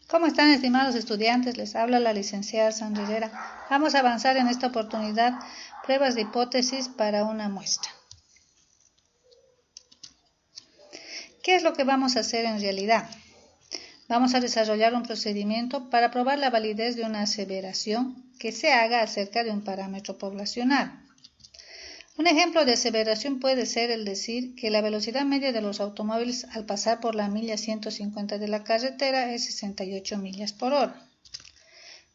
¿Cómo están, estimados estudiantes? Les habla la licenciada Sandra Herrera. Vamos a avanzar en esta oportunidad pruebas de hipótesis para una muestra. ¿Qué es lo que vamos a hacer en realidad? Vamos a desarrollar un procedimiento para probar la validez de una aseveración que se haga acerca de un parámetro poblacional. Un ejemplo de aseveración puede ser el decir que la velocidad media de los automóviles al pasar por la milla 150 de la carretera es 68 millas por hora.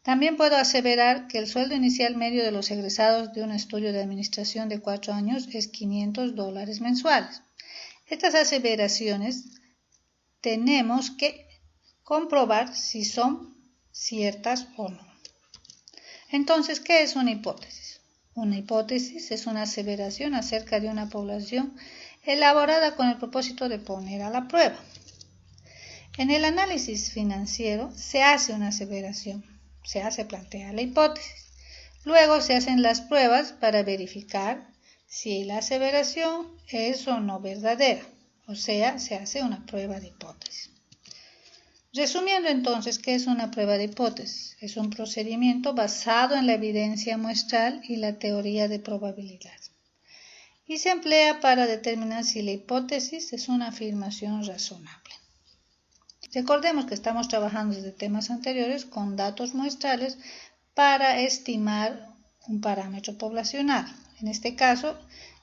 También puedo aseverar que el sueldo inicial medio de los egresados de un estudio de administración de 4 años es $500 mensuales. Estas aseveraciones tenemos que comprobar si son ciertas o no. Entonces, ¿qué es una hipótesis? Una hipótesis es una aseveración acerca de una población elaborada con el propósito de poner a la prueba. En el análisis financiero se hace una aseveración, se plantea la hipótesis. Luego se hacen las pruebas para verificar si la aseveración es o no verdadera, o sea, se hace una prueba de hipótesis. Resumiendo entonces, ¿qué es una prueba de hipótesis? Es un procedimiento basado en la evidencia muestral y la teoría de probabilidad. Y se emplea para determinar si la hipótesis es una afirmación razonable. Recordemos que estamos trabajando desde temas anteriores con datos muestrales para estimar un parámetro poblacional. En este caso,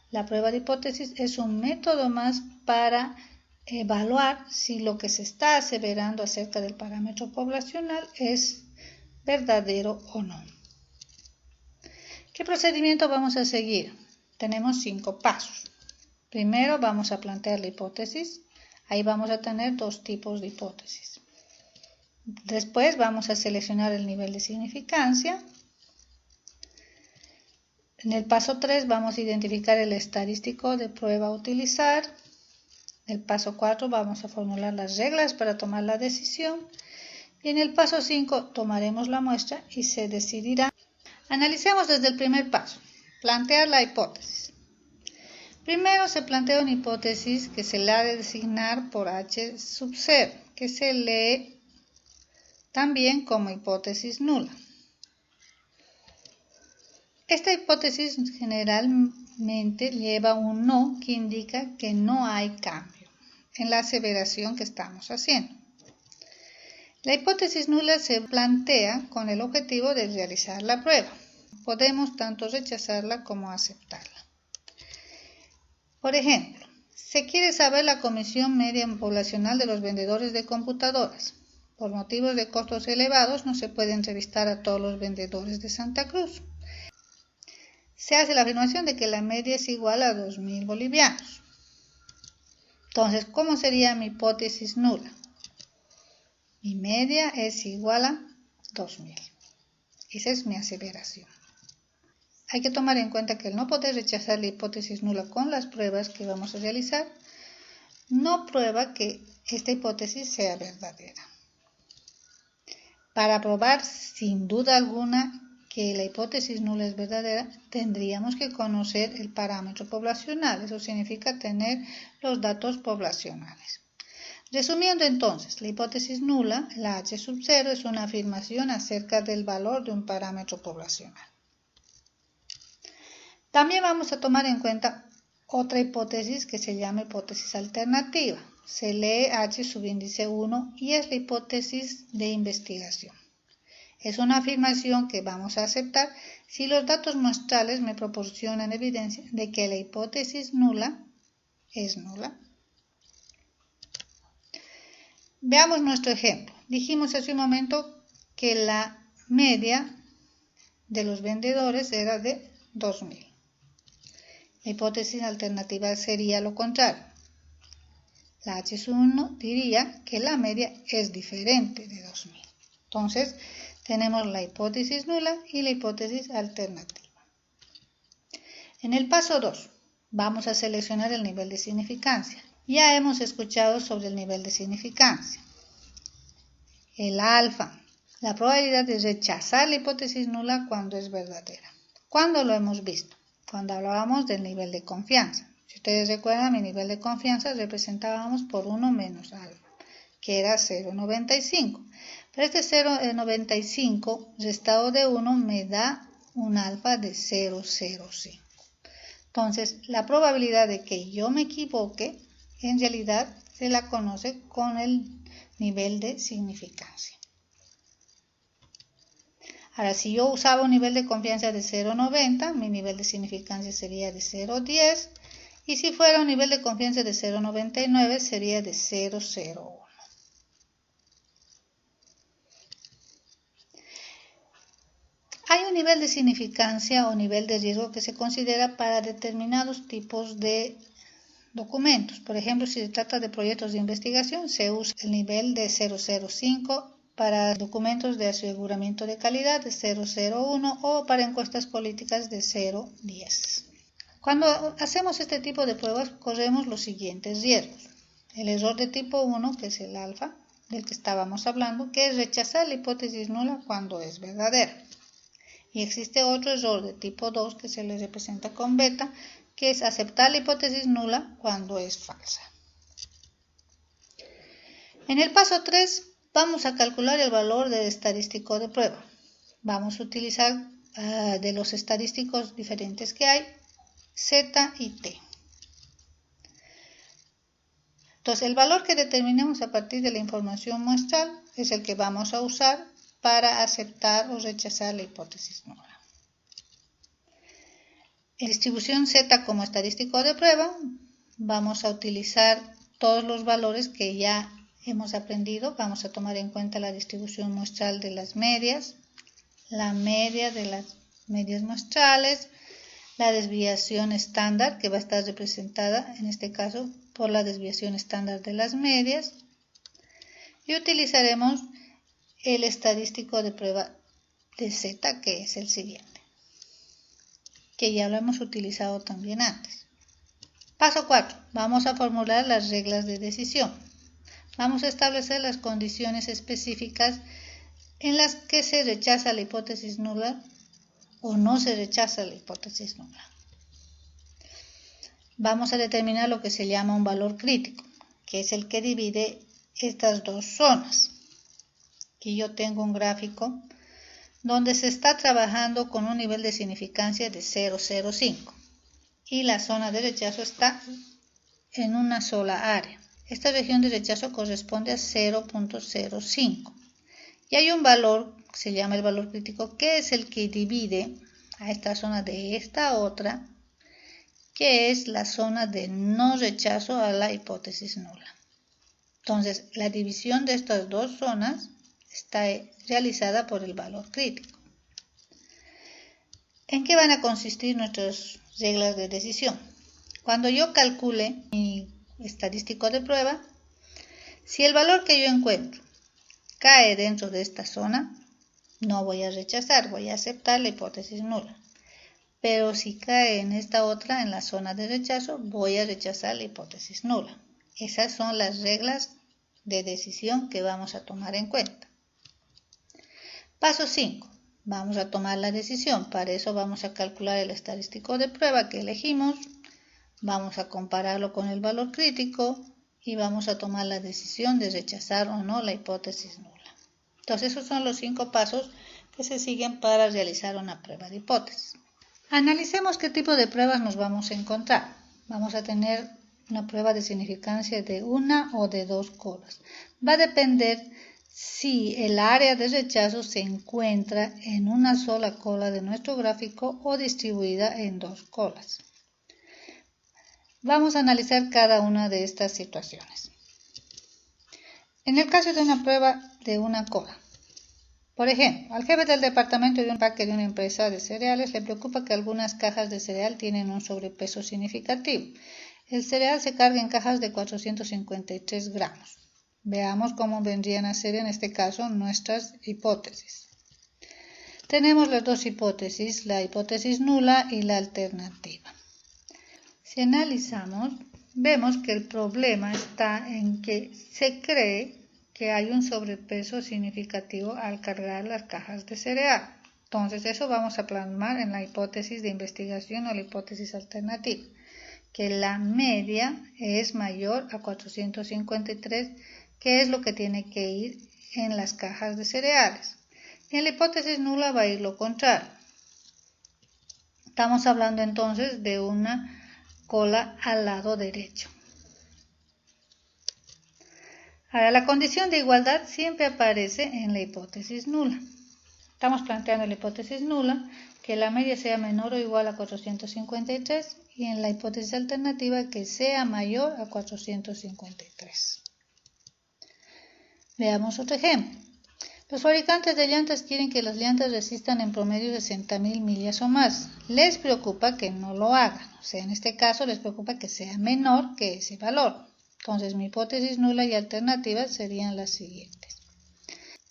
la prueba de hipótesis es un método más para evaluar si lo que se está aseverando acerca del parámetro poblacional es verdadero o no. ¿Qué procedimiento vamos a seguir? Tenemos 5 pasos. Primero vamos a plantear la hipótesis. Ahí vamos a tener 2 tipos de hipótesis. Después vamos a seleccionar el nivel de significancia. En el paso 3 vamos a identificar el estadístico de prueba a utilizar. En el paso 4 vamos a formular las reglas para tomar la decisión. Y en el paso 5 tomaremos la muestra y se decidirá. Analicemos desde el primer paso, plantear la hipótesis. Primero se plantea una hipótesis que se la ha de designar por H sub 0, que se lee también como hipótesis nula. Esta hipótesis generalmente lleva un no que indica que no hay cambio en la aseveración que estamos haciendo. La hipótesis nula se plantea con el objetivo de realizar la prueba. Podemos tanto rechazarla como aceptarla. Por ejemplo, se quiere saber la comisión media poblacional de los vendedores de computadoras. Por motivos de costos elevados no se puede entrevistar a todos los vendedores de Santa Cruz. Se hace la afirmación de que la media es igual a 2.000 bolivianos. Entonces, ¿cómo sería mi hipótesis nula? Mi media es igual a 2.000. Esa es mi aseveración. Hay que tomar en cuenta que el no poder rechazar la hipótesis nula con las pruebas que vamos a realizar no prueba que esta hipótesis sea verdadera. Para probar sin duda alguna que la hipótesis nula es verdadera, tendríamos que conocer el parámetro poblacional. Eso significa tener los datos poblacionales. Resumiendo entonces, la hipótesis nula, la H sub 0, es una afirmación acerca del valor de un parámetro poblacional. También vamos a tomar en cuenta otra hipótesis que se llama hipótesis alternativa. Se lee H subíndice 1 y es la hipótesis de investigación. Es una afirmación que vamos a aceptar si los datos muestrales me proporcionan evidencia de que la hipótesis nula es nula. Veamos nuestro ejemplo. Dijimos hace un momento que la media de los vendedores era de 2.000. La hipótesis alternativa sería lo contrario. La H1 diría que la media es diferente de 2.000. Entonces, tenemos la hipótesis nula y la hipótesis alternativa. En el paso 2, vamos a seleccionar el nivel de significancia. Ya hemos escuchado sobre el nivel de significancia. El alfa, la probabilidad de rechazar la hipótesis nula cuando es verdadera. ¿Cuándo lo hemos visto? Cuando hablábamos del nivel de confianza. Si ustedes recuerdan, mi nivel de confianza representábamos por 1 menos alfa, que era 0,95. Pero este 0,95 restado de 1 me da un alfa de 0,05. Entonces, la probabilidad de que yo me equivoque, en realidad se la conoce con el nivel de significancia. Ahora, si yo usaba un nivel de confianza de 0,90, mi nivel de significancia sería de 0,10. Y si fuera un nivel de confianza de 0,99, sería de 0,01. Hay un nivel de significancia o nivel de riesgo que se considera para determinados tipos de documentos. Por ejemplo, si se trata de proyectos de investigación, se usa el nivel de 0,05, para documentos de aseguramiento de calidad de 0,01 o para encuestas políticas de 0,10. Cuando hacemos este tipo de pruebas, corremos los siguientes riesgos. El error de tipo 1, que es el alfa, del que estábamos hablando, que es rechazar la hipótesis nula cuando es verdadera. Y existe otro error de tipo 2 que se le representa con beta, que es aceptar la hipótesis nula cuando es falsa. En el paso 3 vamos a calcular el valor del estadístico de prueba. Vamos a utilizar de los estadísticos diferentes que hay, Z y T. Entonces, el valor que determinemos a partir de la información muestral es el que vamos a usar para aceptar o rechazar la hipótesis nula. En distribución Z como estadístico de prueba, vamos a utilizar todos los valores que ya hemos aprendido. Vamos a tomar en cuenta la distribución muestral de las medias, la media de las medias muestrales, la desviación estándar, que va a estar representada en este caso por la desviación estándar de las medias, y utilizaremos el estadístico de prueba de Z, que es el siguiente, que ya lo hemos utilizado también antes. Paso 4. Vamos a formular las reglas de decisión. Vamos a establecer las condiciones específicas en las que se rechaza la hipótesis nula o no se rechaza la hipótesis nula. Vamos a determinar lo que se llama un valor crítico, que es el que divide estas dos zonas. Aquí yo tengo un gráfico donde se está trabajando con un nivel de significancia de 0,05 y la zona de rechazo está en una sola área. Esta región de rechazo corresponde a 0,05 y hay un valor que se llama el valor crítico, que es el que divide a esta zona de esta otra, que es la zona de no rechazo a la hipótesis nula. Entonces, la división de estas dos zonas está realizada por el valor crítico. ¿En qué van a consistir nuestras reglas de decisión? Cuando yo calcule mi estadístico de prueba, si el valor que yo encuentro cae dentro de esta zona, no voy a rechazar, voy a aceptar la hipótesis nula. Pero si cae en esta otra, en la zona de rechazo, voy a rechazar la hipótesis nula. Esas son las reglas de decisión que vamos a tomar en cuenta. Paso 5. Vamos a tomar la decisión. Para eso vamos a calcular el estadístico de prueba que elegimos. Vamos a compararlo con el valor crítico y vamos a tomar la decisión de rechazar o no la hipótesis nula. Entonces, esos son los 5 pasos que se siguen para realizar una prueba de hipótesis. Analicemos qué tipo de pruebas nos vamos a encontrar. Vamos a tener una prueba de significancia de una o de 2 colas. Va a depender si el área de rechazo se encuentra en una sola cola de nuestro gráfico o distribuida en 2 colas. Vamos a analizar cada una de estas situaciones. En el caso de una prueba de una cola, por ejemplo, al jefe del departamento de un parque de una empresa de cereales le preocupa que algunas cajas de cereal tienen un sobrepeso significativo. El cereal se carga en cajas de 453 gramos. Veamos cómo vendrían a ser en este caso nuestras hipótesis. Tenemos las dos hipótesis, la hipótesis nula y la alternativa. Si analizamos, vemos que el problema está en que se cree que hay un sobrepeso significativo al cargar las cajas de cereal. Entonces, eso vamos a plasmar en la hipótesis de investigación o la hipótesis alternativa, que la media es mayor a 453, que es lo que tiene que ir en las cajas de cereales. Y en la hipótesis nula va a ir lo contrario. Estamos hablando entonces de una cola al lado derecho. Ahora, la condición de igualdad siempre aparece en la hipótesis nula. Estamos planteando la hipótesis nula, que la media sea menor o igual a 453, y en la hipótesis alternativa que sea mayor a 453. Veamos otro ejemplo. Los fabricantes de llantas quieren que las llantas resistan en promedio 60.000 millas o más. Les preocupa que no lo hagan, o sea, en este caso les preocupa que sea menor que ese valor. Entonces, mi hipótesis nula y alternativa serían las siguientes.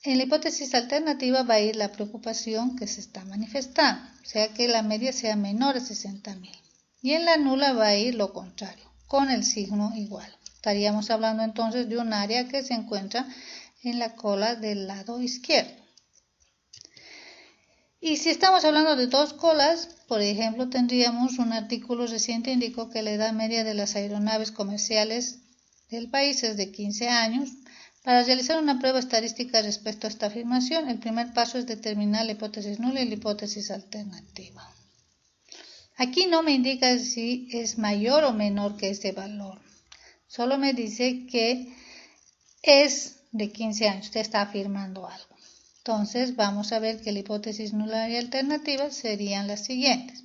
En la hipótesis alternativa va a ir la preocupación que se está manifestando, o sea, que la media sea menor a 60.000. Y en la nula va a ir lo contrario, con el signo igual. Estaríamos hablando entonces de un área que se encuentra en la cola del lado izquierdo. Y si estamos hablando de dos colas, por ejemplo, tendríamos un artículo reciente indicó que la edad media de las aeronaves comerciales del país es de 15 años. Para realizar una prueba estadística respecto a esta afirmación, el primer paso es determinar la hipótesis nula y la hipótesis alternativa. Aquí no me indica si es mayor o menor que este valor. Solo me dice que es de 15 años. Usted está afirmando algo. Entonces, vamos a ver que la hipótesis nula y alternativa serían las siguientes.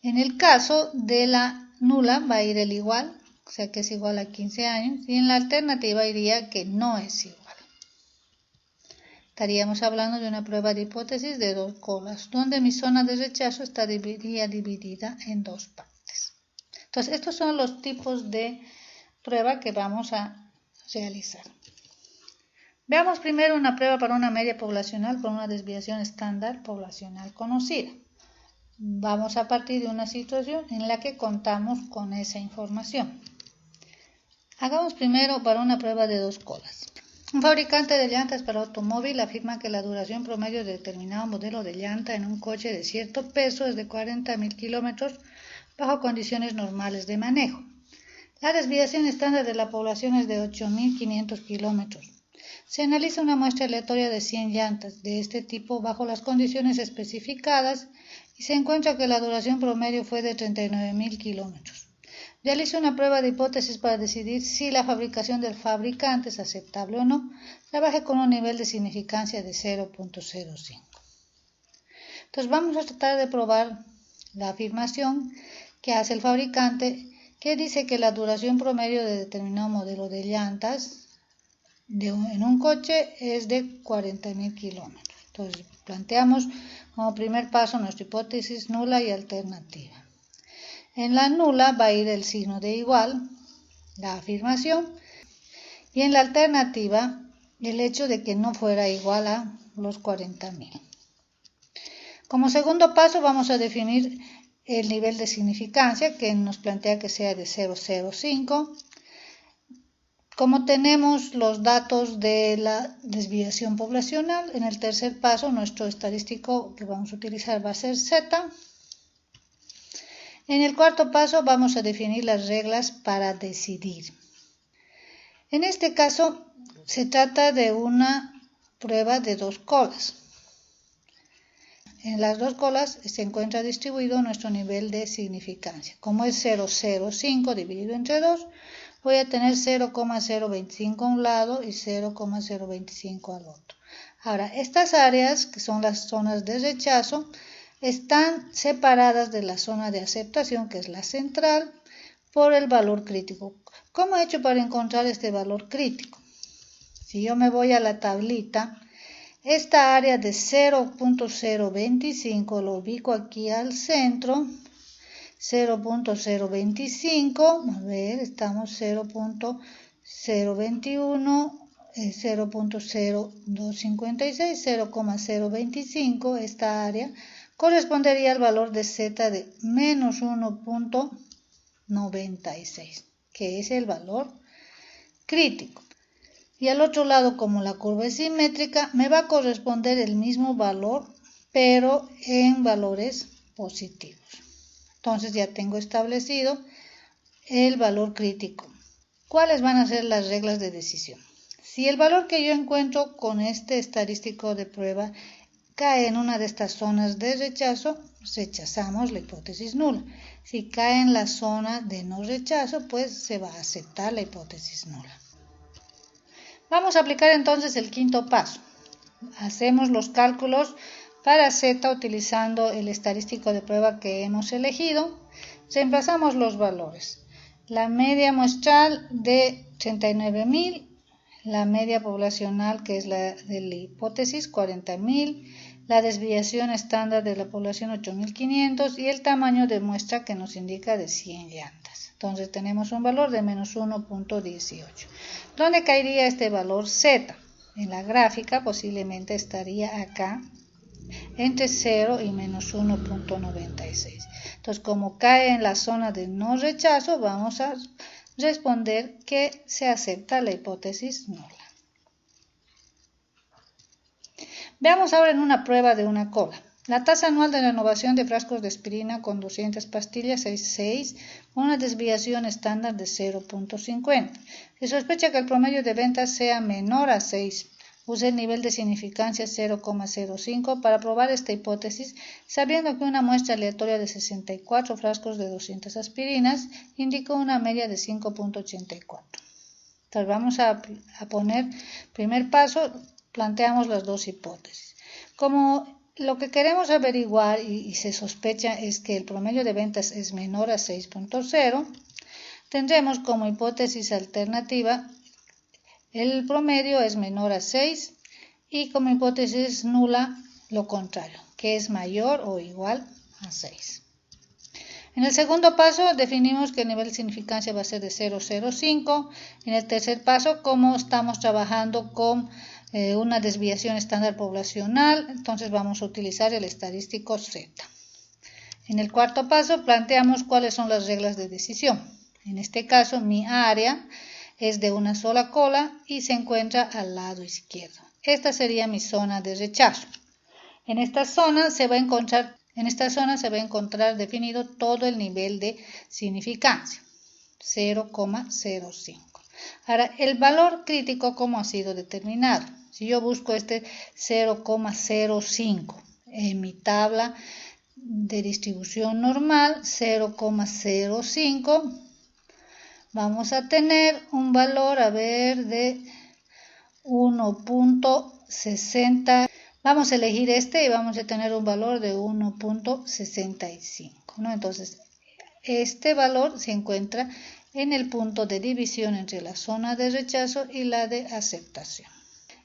En el caso de la nula va a ir el igual, o sea que es igual a 15 años, y en la alternativa iría que no es igual. Estaríamos hablando de una prueba de hipótesis de dos colas, donde mi zona de rechazo estaría dividida en dos partes. Entonces, estos son los tipos de prueba que vamos a realizar. Veamos primero una prueba para una media poblacional con una desviación estándar poblacional conocida. Vamos a partir de una situación en la que contamos con esa información. Hagamos primero para una prueba de dos colas. Un fabricante de llantas para automóvil afirma que la duración promedio de determinado modelo de llanta en un coche de cierto peso es de 40.000 kilómetros bajo condiciones normales de manejo. La desviación estándar de la población es de 8.500 kilómetros. Se analiza una muestra aleatoria de 100 llantas de este tipo bajo las condiciones especificadas y se encuentra que la duración promedio fue de 39.000 kilómetros. Realiza una prueba de hipótesis para decidir si la fabricación del fabricante es aceptable o no. Trabaje con un nivel de significancia de 0.05. Entonces vamos a tratar de probar la afirmación que hace el fabricante, que dice que la duración promedio de determinado modelo de llantas en un coche es de 40.000 kilómetros. Entonces planteamos como primer paso nuestra hipótesis nula y alternativa. En la nula va a ir el signo de igual, la afirmación, y en la alternativa el hecho de que no fuera igual a los 40.000. Como segundo paso vamos a definir el nivel de significancia, que nos plantea que sea de 0,05. Como tenemos los datos de la desviación poblacional, en el tercer paso nuestro estadístico que vamos a utilizar va a ser Z. En el cuarto paso vamos a definir las reglas para decidir. En este caso se trata de una prueba de dos colas. En las dos colas se encuentra distribuido nuestro nivel de significancia. Como es 0,05 dividido entre 2, voy a tener 0,025 a un lado y 0,025 al otro. Ahora, estas áreas, que son las zonas de rechazo, están separadas de la zona de aceptación, que es la central, por el valor crítico. ¿Cómo he hecho para encontrar este valor crítico? Si yo me voy a la tablita, esta área de 0.025 lo ubico aquí al centro, 0.025, a ver, estamos 0.021, 0.0256, 0.025, esta área correspondería al valor de Z de menos 1.96, que es el valor crítico. Y al otro lado, como la curva es simétrica, me va a corresponder el mismo valor, pero en valores positivos. Entonces ya tengo establecido el valor crítico. ¿Cuáles van a ser las reglas de decisión? Si el valor que yo encuentro con este estadístico de prueba cae en una de estas zonas de rechazo, rechazamos la hipótesis nula. Si cae en la zona de no rechazo, pues se va a aceptar la hipótesis nula. Vamos a aplicar entonces el quinto paso. Hacemos los cálculos para Z utilizando el estadístico de prueba que hemos elegido. Reemplazamos los valores. La media muestral de 39.000, la media poblacional que es la de la hipótesis 40.000, la desviación estándar de la población 8.500 y el tamaño de muestra que nos indica de 100 llantas. Entonces tenemos un valor de menos 1.18. ¿Dónde caería este valor Z? En la gráfica posiblemente estaría acá entre 0 y menos 1.96. Entonces, como cae en la zona de no rechazo, vamos a responder que se acepta la hipótesis nula. Veamos ahora en una prueba de una cola. La tasa anual de renovación de frascos de aspirina con 200 pastillas es 6, con una desviación estándar de 0.50. Se sospecha que el promedio de ventas sea menor a 6. Use el nivel de significancia 0,05 para probar esta hipótesis, sabiendo que una muestra aleatoria de 64 frascos de 200 aspirinas indicó una media de 5.84. Entonces vamos a poner, primer paso, planteamos las dos hipótesis. Como lo que queremos averiguar y se sospecha es que el promedio de ventas es menor a 6.0, tendremos como hipótesis alternativa el promedio es menor a 6 y como hipótesis nula lo contrario, que es mayor o igual a 6. En el segundo paso definimos que el nivel de significancia va a ser de 0,05. En el tercer paso, como estamos trabajando con una desviación estándar poblacional, entonces vamos a utilizar el estadístico Z. En el cuarto paso planteamos cuáles son las reglas de decisión. En este caso mi área es de una sola cola y se encuentra al lado izquierdo. Esta sería mi zona de rechazo. En esta zona se va a encontrar definido todo el nivel de significancia, 0,05. Ahora, el valor crítico, ¿cómo ha sido determinado? Si yo busco este 0,05 en mi tabla de distribución normal, 0,05, vamos a tener un valor, de 1.60. Vamos a elegir este y vamos a tener un valor de 1.65, ¿no? Entonces, este valor se encuentra en el punto de división entre la zona de rechazo y la de aceptación.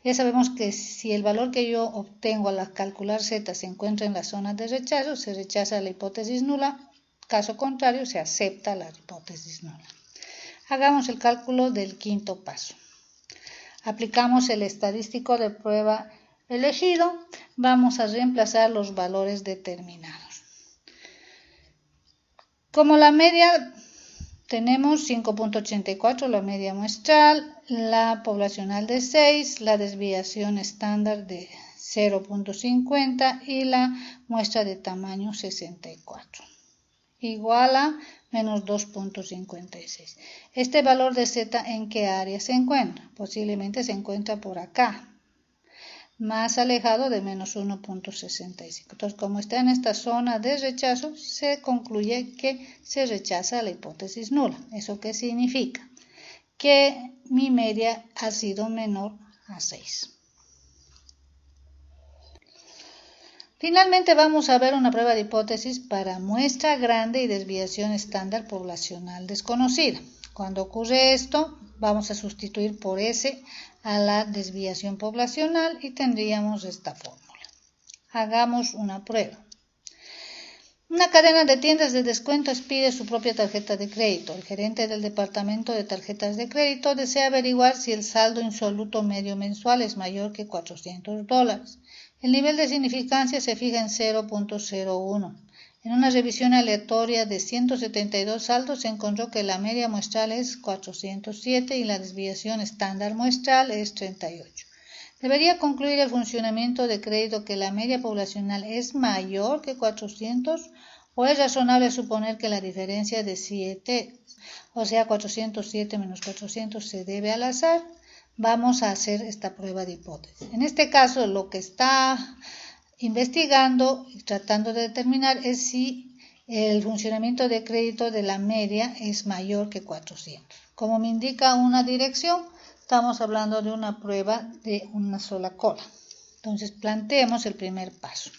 Ya sabemos que si el valor que yo obtengo al calcular Z se encuentra en la zona de rechazo, se rechaza la hipótesis nula, caso contrario, se acepta la hipótesis nula. Hagamos el cálculo del quinto paso. Aplicamos el estadístico de prueba elegido. Vamos a reemplazar los valores determinados. Como la media tenemos 5.84, la media muestral, la poblacional de 6, la desviación estándar de 0.50 y la muestra de tamaño 64. Igual a menos 2.56. Este valor de Z, ¿en qué área se encuentra? Posiblemente se encuentra por acá, más alejado de menos 1.65. Entonces, como está en esta zona de rechazo, se concluye que se rechaza la hipótesis nula. ¿Eso qué significa? Que mi media ha sido menor a 6. Finalmente vamos a ver una prueba de hipótesis para muestra grande y desviación estándar poblacional desconocida. Cuando ocurre esto, vamos a sustituir por S a la desviación poblacional y tendríamos esta fórmula. Hagamos una prueba. Una cadena de tiendas de descuentos pide su propia tarjeta de crédito. El gerente del departamento de tarjetas de crédito desea averiguar si el saldo insoluto medio mensual es mayor que $400. El nivel de significancia se fija en 0.01. En una revisión aleatoria de 172 saldos se encontró que la media muestral es 407 y la desviación estándar muestral es 38. Debería concluir el funcionamiento de crédito que la media poblacional es mayor que 400 o es razonable suponer que la diferencia de 7, o sea 407 menos 400, se debe al azar. vamos a hacer esta prueba de hipótesis. En este caso, lo que está investigando y tratando de determinar es si el funcionamiento de crédito de la media es mayor que 400. Como me indica una dirección, estamos hablando de una prueba de una sola cola. Entonces, planteemos el primer paso.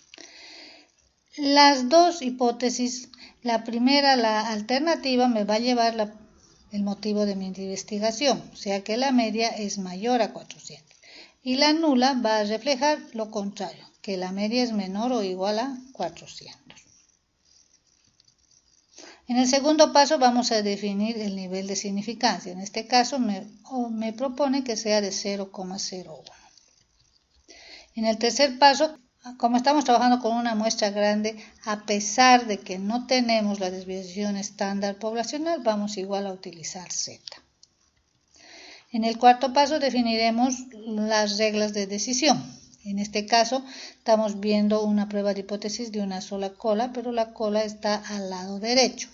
Las dos hipótesis, la primera, la alternativa, me va a llevar el motivo de mi investigación, o sea que la media es mayor a 400. Y la nula va a reflejar lo contrario, que la media es menor o igual a 400. En el segundo paso vamos a definir el nivel de significancia. En este caso me propone que sea de 0,01. En el tercer paso, como estamos trabajando con una muestra grande, a pesar de que no tenemos la desviación estándar poblacional, vamos igual a utilizar Z. En el cuarto paso definiremos las reglas de decisión. En este caso estamos viendo una prueba de hipótesis de una sola cola, pero la cola está al lado derecho.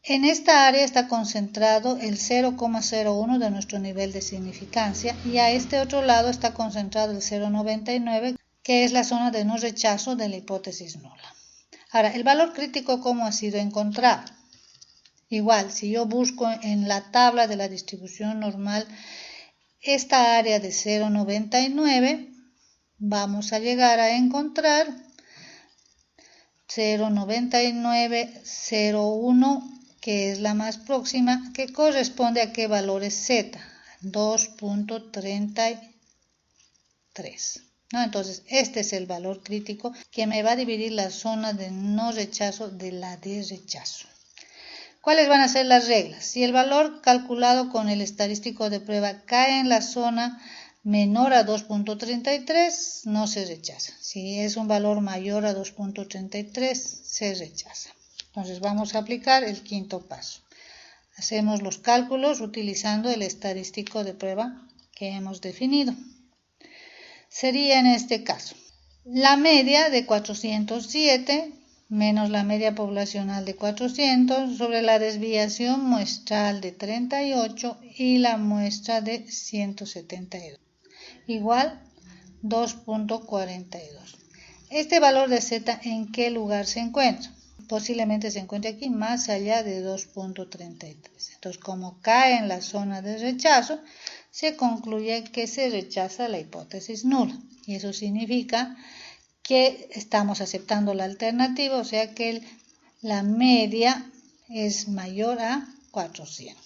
En esta área está concentrado el 0,01 de nuestro nivel de significancia y a este otro lado está concentrado el 0,99, que es la zona de no rechazo de la hipótesis nula. Ahora, el valor crítico, ¿cómo ha sido encontrado? Igual, si yo busco en la tabla de la distribución normal esta área de 0,99, vamos a llegar a encontrar 0,9901, que es la más próxima, que corresponde a qué valor es Z, 2,33. ¿No? Entonces, este es el valor crítico que me va a dividir la zona de no rechazo de la de rechazo. ¿Cuáles van a ser las reglas? Si el valor calculado con el estadístico de prueba cae en la zona menor a 2,33, no se rechaza. Si es un valor mayor a 2,33, se rechaza. Entonces vamos a aplicar el quinto paso. Hacemos los cálculos utilizando el estadístico de prueba que hemos definido. Sería en este caso la media de 407 menos la media poblacional de 400 sobre la desviación muestral de 38 y la muestra de 172, igual 2,42. Este valor de Z, ¿en qué lugar se encuentra? Posiblemente se encuentre aquí más allá de 2,33. Entonces, como cae en la zona de rechazo, se concluye que se rechaza la hipótesis nula. Y eso significa que estamos aceptando la alternativa, o sea que la media es mayor a 400.